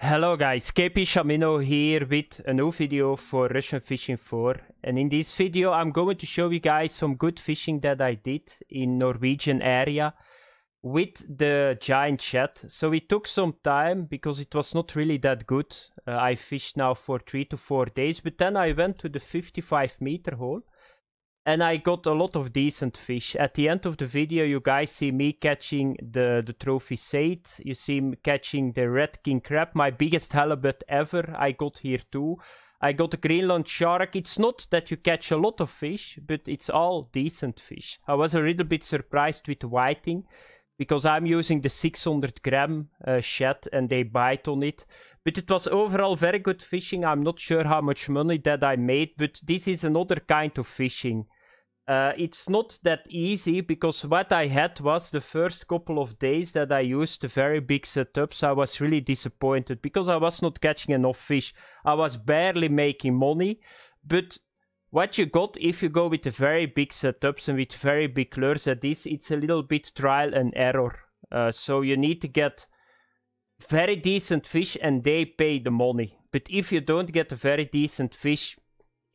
Hello guys, KP Shamino here with a new video for Russian Fishing 4, and in this video I'm going to show you guys some good fishing that I did in Norwegian area with the giant shad. So it took some time because it was not really that good. I fished now for 3 to 4 days, but then I went to the 55-meter hole and I got a lot of decent fish. At the end of the video, you guys see me catching the trophy saithe. You see me catching the red king crab, my biggest halibut ever. I got here too. I got a Greenland shark. It's not that you catch a lot of fish, but it's all decent fish. I was a little bit surprised with the whiting, because I'm using the 600 gram shad and they bite on it. But it was overall very good fishing. I'm not sure how much money that I made, but this is another kind of fishing. It's not that easy, because what I had was the first couple of days that I used the very big setups. I was really disappointed because I was not catching enough fish. I was barely making money. But what you got if you go with the very big setups and with very big lures, it's a little bit trial and error. So you need to get very decent fish and they pay the money. But if you don't get a very decent fish,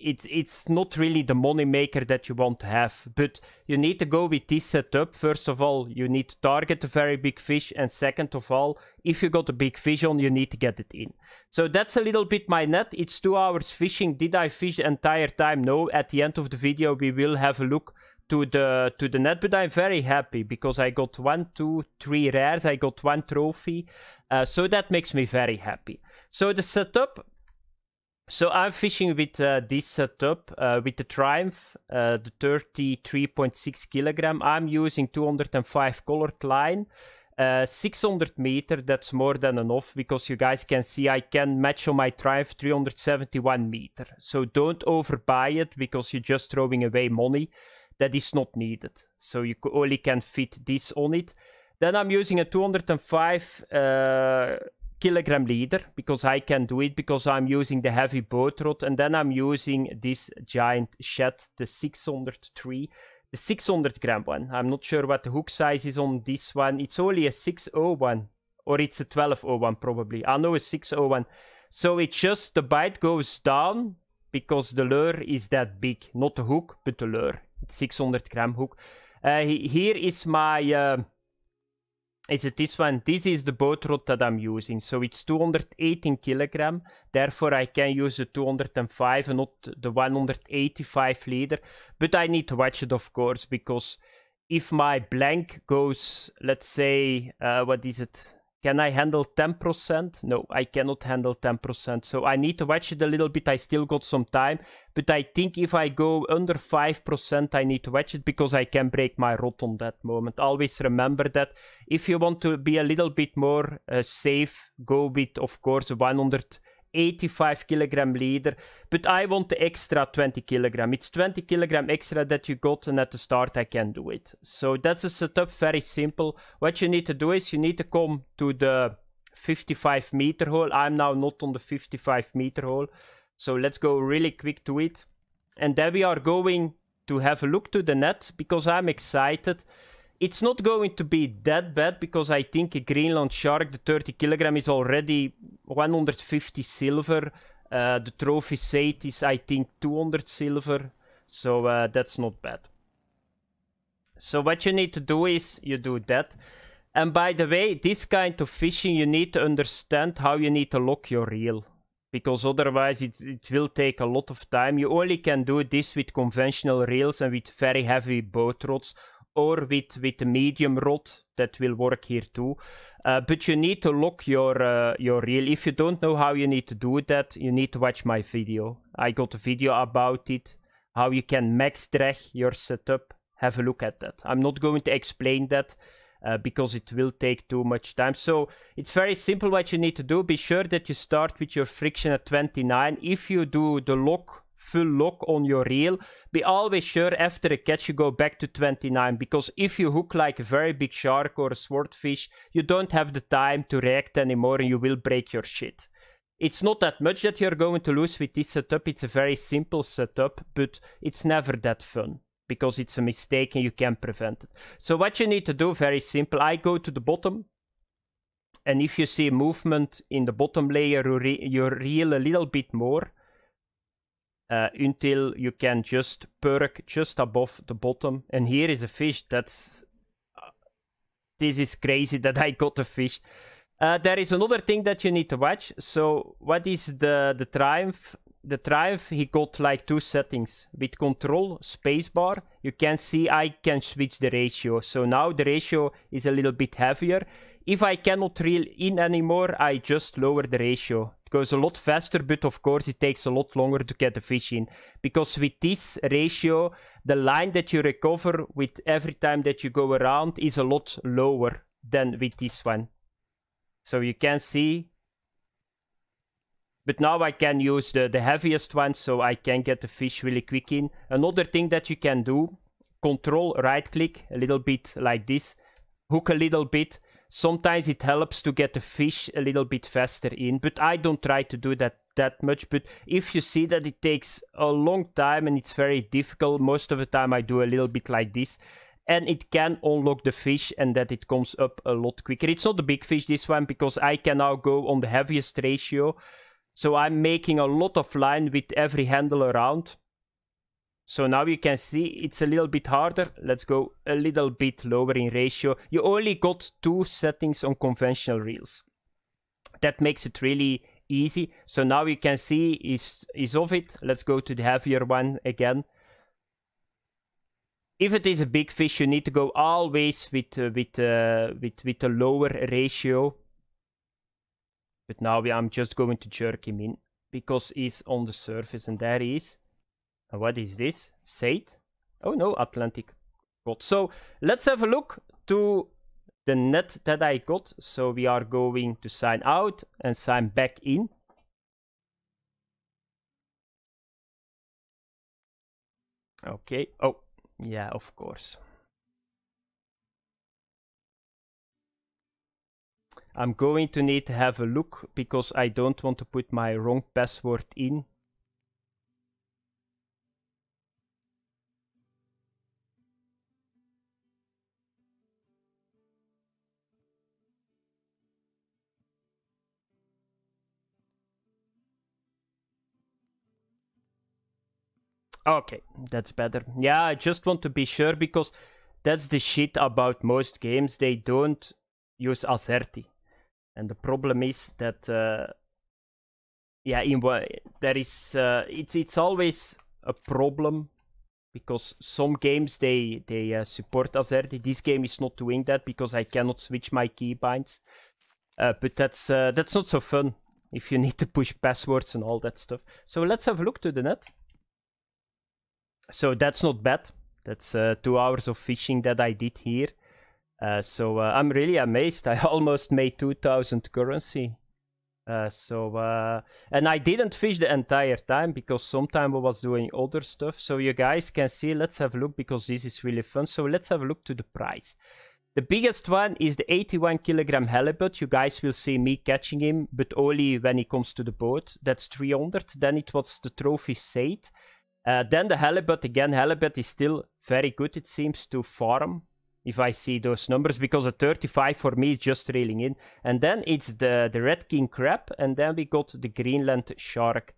it's not really the money maker that you want to have. But you need to go with this setup. First of all, you need to target a very big fish, and second of all, if you got a big fish on, you need to get it in. So that's a little bit my net. It's 2 hours fishing. Did I fish the entire time? No. At the end of the video we will have a look to the net, but I'm very happy because I got 1, 2, 3 rares. I got 1 trophy, so that makes me very happy. So the setup. So I'm fishing with this setup, with the Triumph, the 33.6 kilogram. I'm using 205 colored line, 600 meter. That's more than enough, because you guys can see I can match on my Triumph 371 meter. So don't overbuy it because you're just throwing away money that is not needed. So you only can fit this on it. Then I'm using a 205 kilogram leader, because I can do it, because I'm using the heavy boat rod. And then I'm using this giant shad, the 603, the 600 gram one. I'm not sure what the hook size is on this one. It's only a 601, or it's a 1201 probably. I know a 601. So it's just the bite goes down because the lure is that big, not the hook but the lure. It's 600 gram hook. Here is my is it this one? This is the boat rod that I'm using. So it's 218 kilogram. Therefore, I can use the 205 and not the 185 leader. But I need to watch it, of course, because if my blank goes, let's say, what is it? Can I handle 10%? No, I cannot handle 10%. So I need to watch it a little bit. I still got some time. But I think if I go under 5%, I need to watch it, because I can break my rod on that moment. Always remember that. If you want to be a little bit more safe, go with, of course, a 185 kilogram leader. But I want the extra 20 kilogram. It's 20 kilogram extra that you got, and at the start I can do it. So that's a setup, very simple. What you need to do is you need to come to the 55-meter hole. I'm now not on the 55-meter hole. So let's go really quick to it. And then we are going to have a look to the net, because I'm excited. It's not going to be that bad, because I think a Greenland shark, the 30 kilogram, is already 150 silver. The trophy saithe is, I think, 200 silver. So that's not bad. So what you need to do is you do that. And by the way, this kind of fishing, you need to understand how you need to lock your reel, because otherwise it will take a lot of time. You only can do this with conventional reels and with very heavy boat rods, or with a medium rod. That will work here too. But you need to lock your reel. If you don't know how you need to do that, you need to watch my video. I got a video about it, how you can max drag your setup. Have a look at that. I'm not going to explain that because it will take too much time. So it's very simple what you need to do. Be sure that you start with your friction at 29. If you do the lock, full lock on your reel, be always sure after a catch you go back to 29, because if you hook like a very big shark or a swordfish, you don't have the time to react anymore and you will break your shit. It's not that much that you're going to lose with this setup. It's a very simple setup, but it's never that fun, because it's a mistake and you can prevent it. So what you need to do, very simple. I go to the bottom And if you see movement in the bottom layer, you reel a little bit more until you can just perk just above the bottom. And here is a fish. That's this is crazy that I got a fish. There is another thing that you need to watch. So what is the Triumph? The Triumph, he got like 2 settings. With control, spacebar, you can see I can switch the ratio. So now the ratio is a little bit heavier. If I cannot reel in anymore, I just lower the ratio. It goes a lot faster, but of course it takes a lot longer to get the fish in. Because with this ratio, the line that you recover with every time that you go around is a lot lower than with this one. So you can see. But now I can use the heaviest one, so I can get the fish really quick in. Another thing that you can do, control right click a little bit like this, hook a little bit. Sometimes it helps to get the fish a little bit faster in, but I don't try to do that much. But if you see that it takes a long time and it's very difficult, most of the time I do a little bit like this. And it can unlock the fish and that it comes up a lot quicker. It's not a big fish, this one, because I can now go on the heaviest ratio. So I'm making a lot of line with every handle around. So now you can see it's a little bit harder. Let's go a little bit lower in ratio. You only got 2 settings on conventional reels. That makes it really easy. So now you can see is of it. Let's go to the heavier one again. If it is a big fish, you need to go always with a lower ratio. But now I'm just going to jerk him in because he's on the surface, and there he is. And what is this? Said? Oh no, Atlantic cod. So let's have a look to the net that I got. So we are going to sign out and sign back in. Okay. Oh, yeah, of course. I'm going to need to have a look because I don't want to put my wrong password in. Okay, that's better. Yeah, I just want to be sure because that's the shit about most games. They don't use Azerty. And the problem is that, yeah, there is, it's always a problem because some games they support Azerty. This game is not doing that because I cannot switch my keybinds. But that's not so fun if you need to push passwords and all that stuff. So let's have a look to the net. So that's not bad. That's 2 hours of fishing that I did here. So I'm really amazed. I almost made 2,000 currency. And I didn't fish the entire time because sometime I was doing other stuff. So you guys can see, let's have a look because this is really fun. So let's have a look to the price. The biggest one is the 81 kilogram halibut. You guys will see me catching him, but only when he comes to the boat. That's 300. Then it was the trophy Said. Then the halibut, again, halibut is still very good, it seems, to farm. If I see those numbers, because a 35 for me is just reeling in. And then it's the red king crab, and then we got the Greenland shark.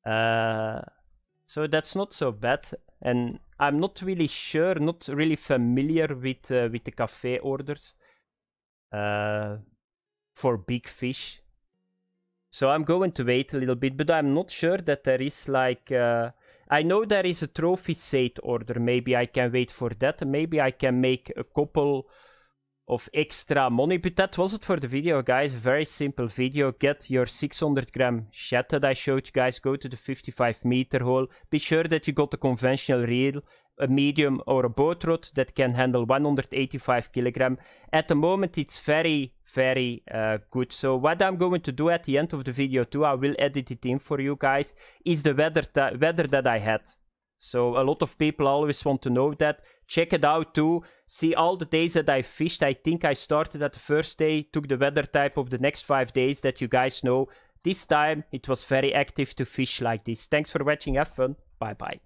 So that's not so bad. And I'm not really sure, not really familiar with the cafe orders for big fish. So I'm going to wait a little bit, but I'm not sure that there is like... I know there is a trophy Said order. Maybe I can wait for that. Maybe I can make a couple of extra money. But that was it for the video, guys. Very simple video. Get your 600 gram shad that I showed you guys. Go to the 55 meter hole. Be sure that you got a conventional reel, a medium or a boat rod that can handle 185 kilogram. At the moment, it's very good. So what I'm going to do at the end of the video too, I will edit it in for you guys, is the weather that I had. So a lot of people always want to know that. Check it out too. See all the days that I fished. I think I started at the first day, took the weather type of the next 5 days that you guys know. This time it was very active to fish like this. Thanks for watching. Have fun. Bye bye.